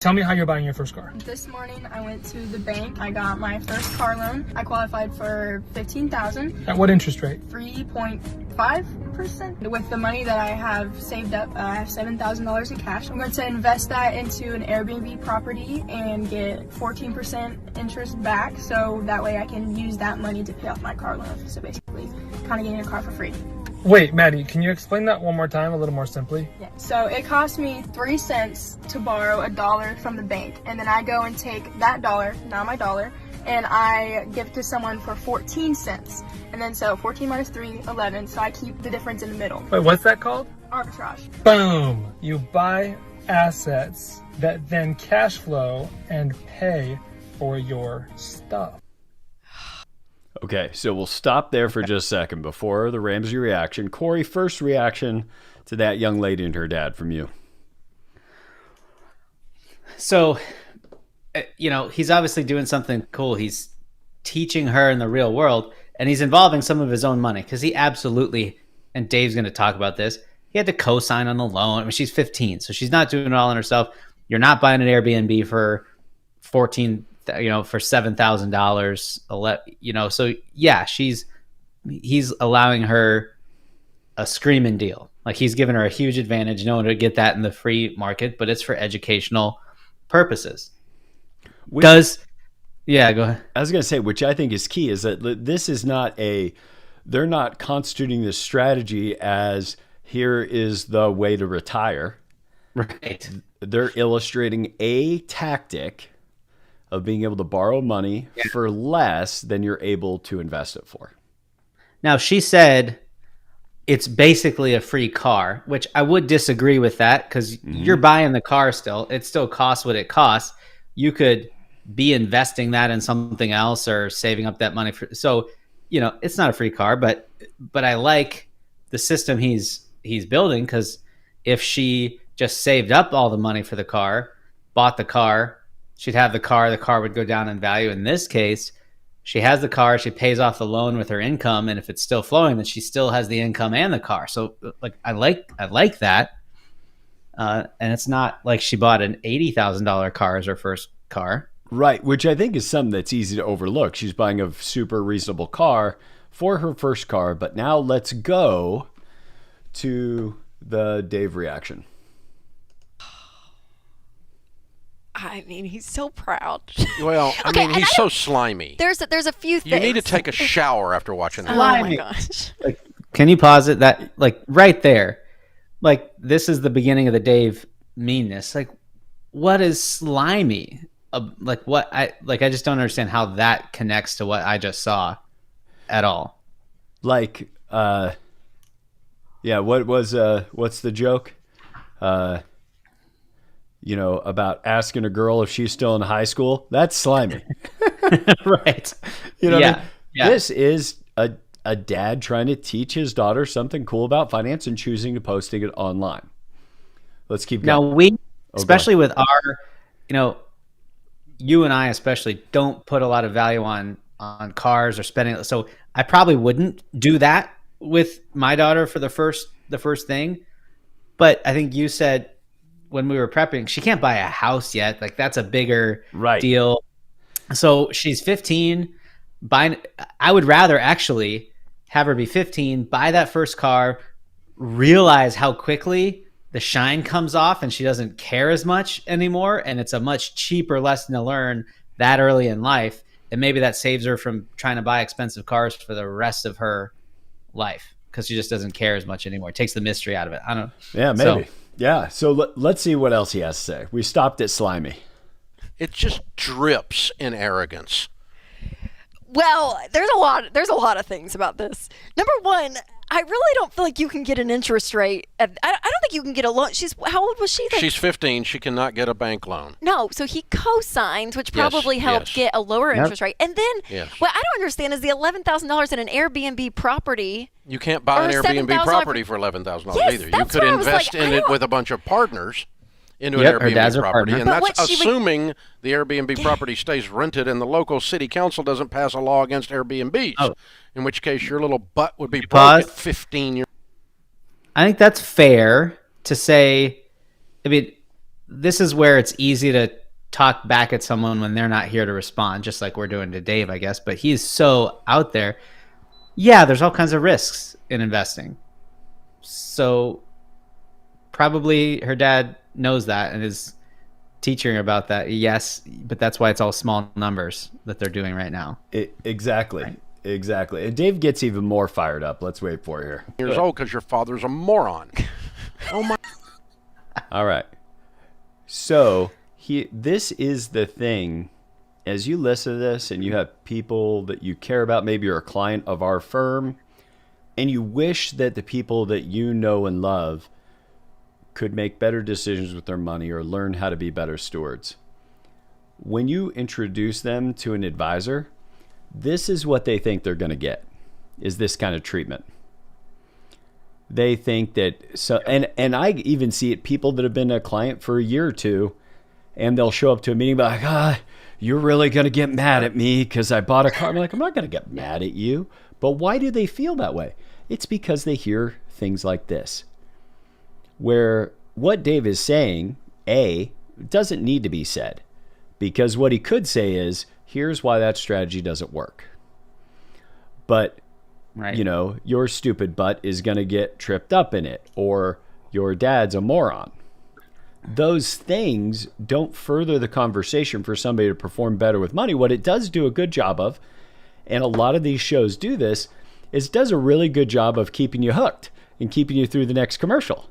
Tell me how you're buying your first car. This morning I went to the bank. I got my first car loan. I qualified for $15,000. At what interest rate? 3.5%. With the money that I have saved up, I have $7,000 in cash. I'm going to invest that into an Airbnb property and get 14% interest back, so that way I can use that money to pay off my car loan. So basically, kind of getting a car for free. Wait, Maddie, can you explain that one more time a little more simply? Yeah. So it cost me 3 cents to borrow $1 from the bank, and then I go and take that dollar, not my dollar, and I give it to someone for 14 cents. And then so 14 minus 3, 11, so I keep the difference in the middle. Wait, what's that called? Arbitrage. Boom! You buy assets that then cash flow and pay for your stuff. Okay, so we'll stop there for just a second before the Ramsey reaction. Corey, first reaction to that young lady and her dad from you. So, he's obviously doing something cool. He's teaching her in the real world, and he's involving some of his own money because he absolutely, and Dave's going to talk about this, he had to co-sign on the loan. I mean, she's 15, so she's not doing it all on herself. You're not buying an Airbnb for for $7,000, so yeah, he's allowing her a screaming deal. Like, he's giving her a huge advantage. No one would get that in the free market, but it's for educational purposes. Yeah, go ahead. I was going to say, which I think is key, is that this is not they're not constituting this strategy as here is the way to retire. Right. They're illustrating a tactic of being able to borrow money for less than you're able to invest it for. Now, she said it's basically a free car, which I would disagree with that, because you're buying the car still. It still costs what it costs. You could be investing that in something else or saving up that money for. So, it's not a free car, but I like the system he's building, because if she just saved up all the money for the car, bought the car, she'd have the car would go down in value. In this case, she has the car, she pays off the loan with her income, and if it's still flowing, then she still has the income and the car. So, I like that. And it's not like she bought an $80,000 car as her first car. Right, which I think is something that's easy to overlook. She's buying a super reasonable car for her first car, but now let's go to the Dave reaction. I mean, he's so proud. Well, he's so slimy. There's a few things. You need to take a shower after watching that. Oh my gosh. Can you pause it? That, right there, this is the beginning of the Dave meanness. What is slimy? I just don't understand how that connects to what I just saw at all. What's the joke? About asking a girl if she's still in high school. That's slimy. Right. What I mean? Yeah. This is a dad trying to teach his daughter something cool about finance and choosing to posting it online. Let's keep going. Now, especially with our, you and I especially don't put a lot of value on cars or spending. So I probably wouldn't do that with my daughter for the first thing. But I think you said when we were prepping, she can't buy a house yet. That's a bigger deal. So she's 15. I would rather actually have her be 15, buy that first car, realize how quickly the shine comes off and she doesn't care as much anymore. And it's a much cheaper lesson to learn that early in life. And maybe that saves her from trying to buy expensive cars for the rest of her life, because she just doesn't care as much anymore. It takes the mystery out of it. I don't know. Yeah, maybe. So let's see what else he has to say. We stopped at slimy. It just drips in arrogance. Well, there's a lot of things about this. Number one, I really don't feel like you can get an interest rate. I don't think you can get a loan. How old was she then? She's 15. She cannot get a bank loan. No, so he co-signs, which probably helped get a lower interest rate. And then, what I don't understand is the $11,000 in an Airbnb property. You can't buy an Airbnb property for $11,000 either. You could invest in it with a bunch of partners into an Airbnb property, and that's assuming the Airbnb property stays rented and the local city council doesn't pass a law against Airbnbs, in which case your little butt would be broke at 15 years. I think that's fair to say. I mean, this is where it's easy to talk back at someone when they're not here to respond, just like we're doing to Dave, I guess. But he's so out there. Yeah, there's all kinds of risks in investing. So probably her dad knows that and is teaching her about that. Yes, but that's why it's all small numbers that they're doing right now. Exactly. Right. Exactly. And Dave gets even more fired up. Let's wait for it here. Years old because your father's a moron. Oh my. All right. So this is the thing. As you listen to this and you have people that you care about, maybe you're a client of our firm, and you wish that the people that you know and love could make better decisions with their money or learn how to be better stewards. When you introduce them to an advisor, this is what they think they're going to get, is this kind of treatment. They think that, and I even see it, people that have been a client for a year or two, and they'll show up to a meeting like, you're really going to get mad at me because I bought a car. I'm like, I'm not going to get mad at you. But why do they feel that way? It's because they hear things like this, where what Dave is saying, doesn't need to be said, because what he could say is, here's why that strategy doesn't work. But, right. Your stupid butt is going to get tripped up in it, or your dad's a moron. Those things don't further the conversation for somebody to perform better with money. What it does do a good job of, and a lot of these shows do this, is it does a really good job of keeping you hooked and keeping you through the next commercial.